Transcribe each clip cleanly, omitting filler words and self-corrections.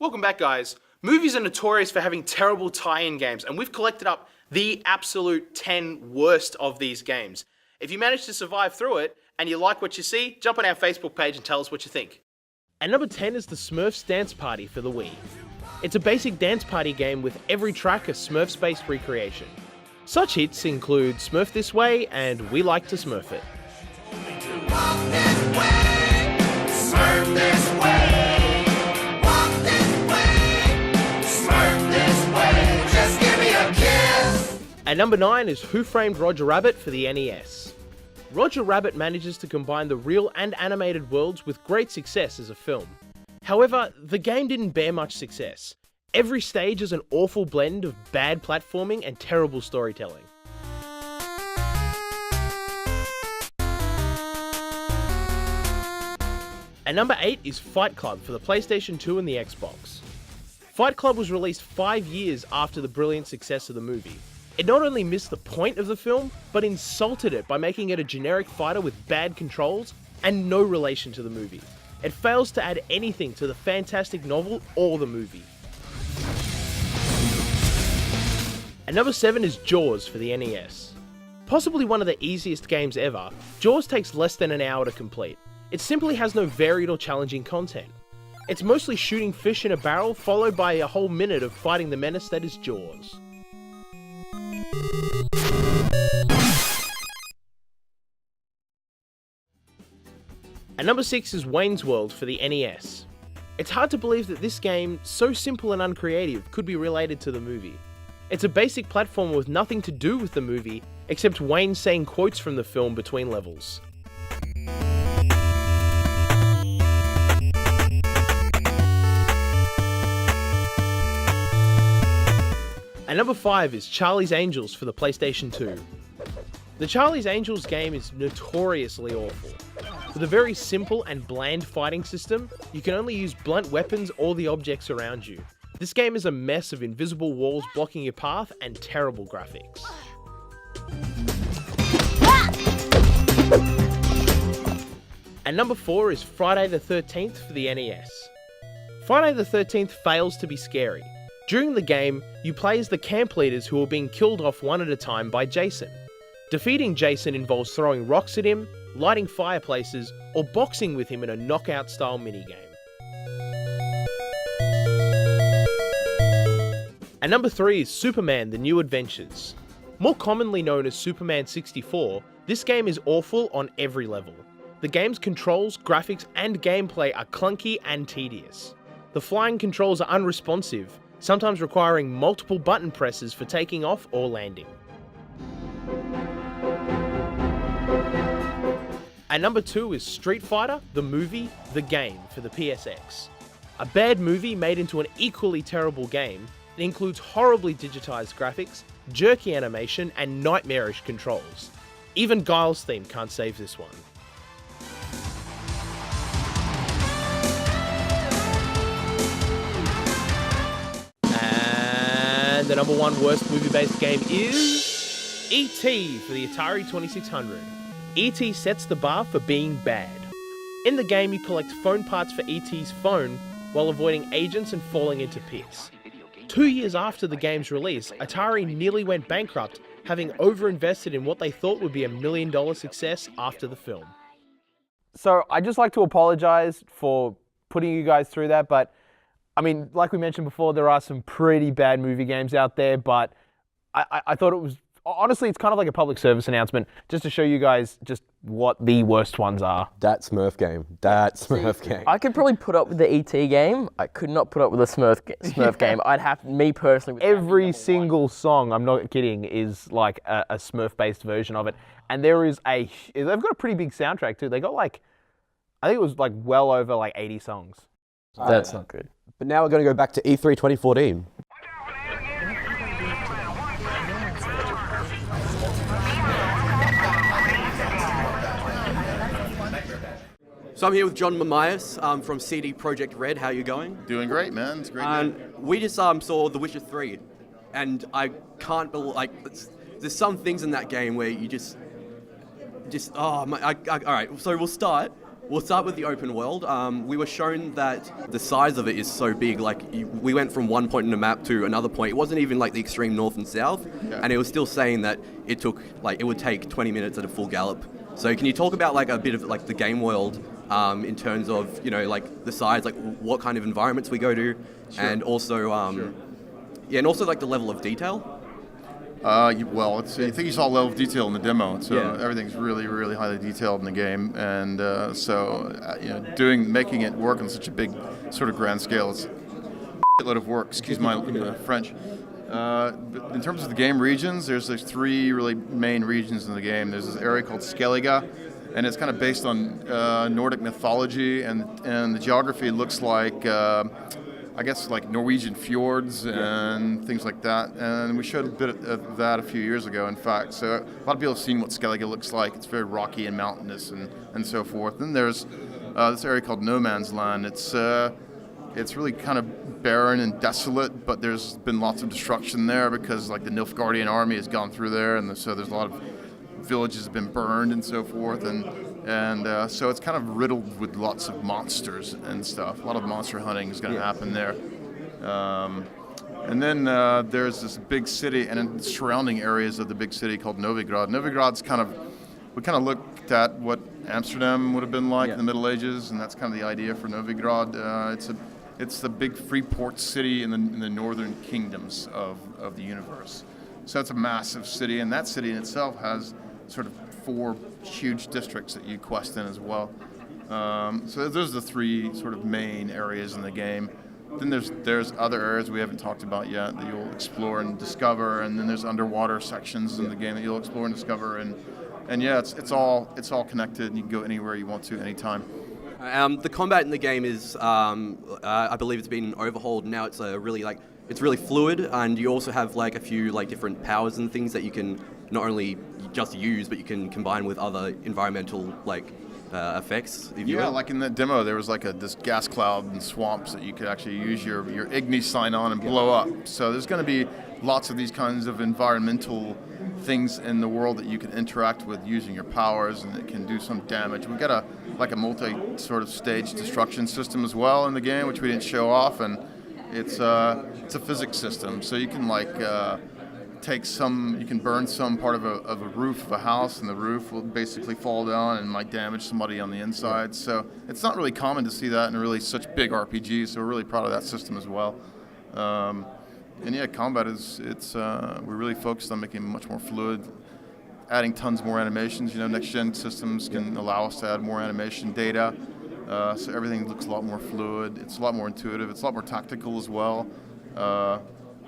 Welcome back, guys. Movies are notorious for having terrible tie-in games, and we've collected up the absolute 10 worst of these games. If you manage to survive through it, and you like what you see, jump on our Facebook page and tell us what you think. And number 10 is the Smurfs Dance Party for the Wii. It's a basic dance party game with every track a Smurfs-based recreation. Such hits include Smurf This Way and We Like to Smurf It. And number 9 is Who Framed Roger Rabbit for the NES. Roger Rabbit manages to combine the real and animated worlds with great success as a film. However, the game didn't bear much success. Every stage is an awful blend of bad platforming and terrible storytelling. And number 8 is Fight Club for the PlayStation 2 and the Xbox. Fight Club was released 5 years after the brilliant success of the movie. It not only missed the point of the film, but insulted it by making it a generic fighter with bad controls and no relation to the movie. It fails to add anything to the fantastic novel or the movie. And number 7 is Jaws for the NES. Possibly one of the easiest games ever, Jaws takes less than an hour to complete. It simply has no varied or challenging content. It's mostly shooting fish in a barrel, followed by a whole minute of fighting the menace that is Jaws. And number 6 is Wayne's World for the NES. It's hard to believe that this game, so simple and uncreative, could be related to the movie. It's a basic platformer with nothing to do with the movie, except Wayne saying quotes from the film between levels. And number 5 is Charlie's Angels for the PlayStation 2. The Charlie's Angels game is notoriously awful. With a very simple and bland fighting system, you can only use blunt weapons or the objects around you. This game is a mess of invisible walls blocking your path and terrible graphics. And number 4 is Friday the 13th for the NES. Friday the 13th fails to be scary. During the game, you play as the camp leaders who are being killed off one at a time by Jason. Defeating Jason involves throwing rocks at him, lighting fireplaces, or boxing with him in a knockout-style minigame. And number 3 is Superman: The New Adventures. More commonly known as Superman 64, this game is awful on every level. The game's controls, graphics, and gameplay are clunky and tedious. The flying controls are unresponsive, sometimes requiring multiple button presses for taking off or landing. And number 2 is Street Fighter, the movie, the game for the PSX. A bad movie made into an equally terrible game. It includes horribly digitized graphics, jerky animation, and nightmarish controls. Even Guile's theme can't save this one. And the number 1 worst movie-based game is E.T. for the Atari 2600. E.T. sets the bar for being bad. In the game, you collect phone parts for E.T.'s phone while avoiding agents and falling into pits. 2 years after the game's release, Atari nearly went bankrupt, having overinvested in what they thought would be $1 million success after the film. So I'd just like to apologize for putting you guys through that, but I mean, like we mentioned before, there are some pretty bad movie games out there, but I thought it was, honestly, it's kind of like a public service announcement, just to show you guys just what the worst ones are. That Smurf game. I could probably put up with the ET game. I could not put up with the Smurf game. I'd have, me personally... Every single song, I'm not kidding, is like a Smurf-based version of it. And there is they've got a pretty big soundtrack too. They got like, I think it was like well over like 80 songs. That's not good. But now we're going to go back to E3 2014. So I'm here with John Mamias from CD Projekt Red. How are you going? Doing great, man. It's great. We just saw The Witcher 3, and I can't believe, like, there's some things in that game where you just all right, so we'll start. we'll start with the open world. We were shown that the size of it is so big. Like we went from one point in the map to another point. It wasn't even like the extreme north and south, and it was still saying that it would take 20 minutes at a full gallop. So can you talk about like a bit of like the game world in terms of like the size, like what kind of environments we go to, and also and also like the level of detail. Well, I think you saw a level of detail in the demo, so everything's really, really highly detailed in the game, and making it work on such a big sort of grand scale, it's a lot of work. Excuse my French. But in terms of the game regions, there's 3 really main regions in the game. There's this area called Skellige, and it's kind of based on Nordic mythology, and the geography looks like. I guess like Norwegian fjords and things like that, and we showed a bit of that a few years ago, in fact. So a lot of people have seen what Skellige looks like. It's very rocky and mountainous and so forth. Then there's this area called No Man's Land. It's really kind of barren and desolate, but there's been lots of destruction there because like the Nilfgaardian army has gone through there, and so there's a lot of villages have been burned and so forth, and so it's kind of riddled with lots of monsters and stuff. A lot of monster hunting is going to happen there. And then there's this big city, and in the surrounding areas of the big city called Novigrad. Novigrad's we kind of looked at what Amsterdam would have been like in the Middle Ages, and that's kind of the idea for Novigrad. It's the big free port city in the northern kingdoms of the universe. So it's a massive city, and that city in itself has sort of 4 huge districts that you quest in as well. So those are the 3 sort of main areas in the game. Then there's other areas we haven't talked about yet that you'll explore and discover, and then there's underwater sections in the game that you'll explore and discover, and yeah, it's all connected, and you can go anywhere you want to anytime. The combat in the game is, I believe it's been overhauled. Now it's it's really fluid, and you also have like a few like different powers and things that you can not only just use, but you can combine with other environmental effects. Like in the demo, there was like this gas cloud and swamps that you could actually use your Igni sign on and blow up. So there's going to be lots of these kinds of environmental things in the world that you can interact with using your powers, and it can do some damage. We've got a multi sort of stage destruction system as well in the game, which we didn't show off, and it's a physics system. So you can you can burn some part of a roof of a house, and the roof will basically fall down and might damage somebody on the inside. So it's not really common to see that in really such big RPGs, so we're really proud of that system as well. And yeah, combat we're really focused on making it much more fluid, adding tons more animations. Next gen systems can allow us to add more animation data, so everything looks a lot more fluid. It's a lot more intuitive. It's a lot more tactical as well.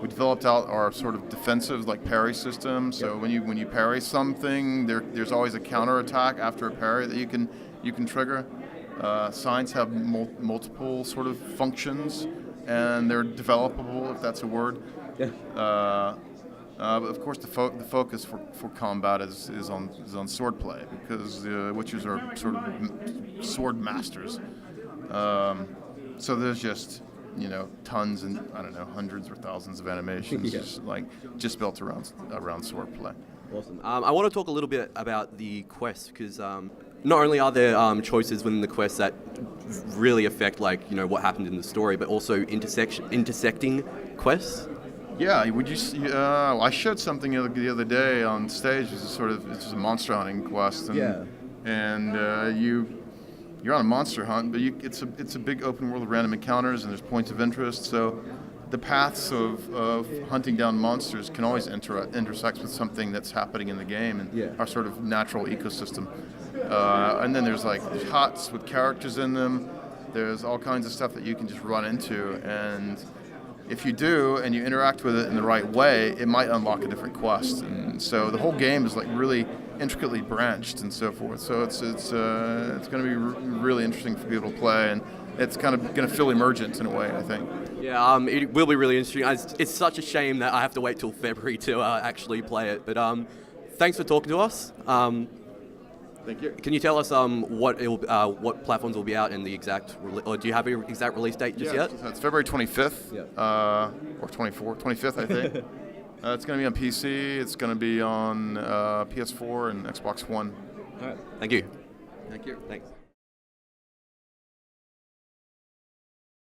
We developed out our sort of defensive parry system. So when you parry something, there's always a counter attack after a parry that you can trigger. Signs have multiple sort of functions, and they're developable, if that's a word. But of course, the focus for combat is on swordplay, because the Witchers are sort of sword masters. So there's just tons and hundreds or thousands of animations just built around swordplay. Awesome. I want to talk a little bit about the quest, because not only are there choices within the quest that really affect what happened in the story, but also intersecting quests. Yeah, I showed something the other day on stage. It's a monster hunting quest, and you're on a monster hunt, but it's a big open world of random encounters, and there's points of interest. So the paths of hunting down monsters can always intersect with something that's happening in the game and our sort of natural ecosystem. And then there's huts with characters in them. There's all kinds of stuff that you can just run into, and if you do and you interact with it in the right way, it might unlock a different quest. And so the whole game is really intricately branched and so forth. So it's going to be really interesting for people to play, and it's kind of going to feel emergent in a way, I think. Yeah, it will be really interesting. It's such a shame that I have to wait till February to actually play it. But thanks for talking to us. Thank you. Can you tell us what platforms will be out and the exact, or do you have an exact release date just yet? It's February 25th, or 25th, I think. It's going to be on PC. It's going to be on PS4 and Xbox One. All right. Thank you. Thanks.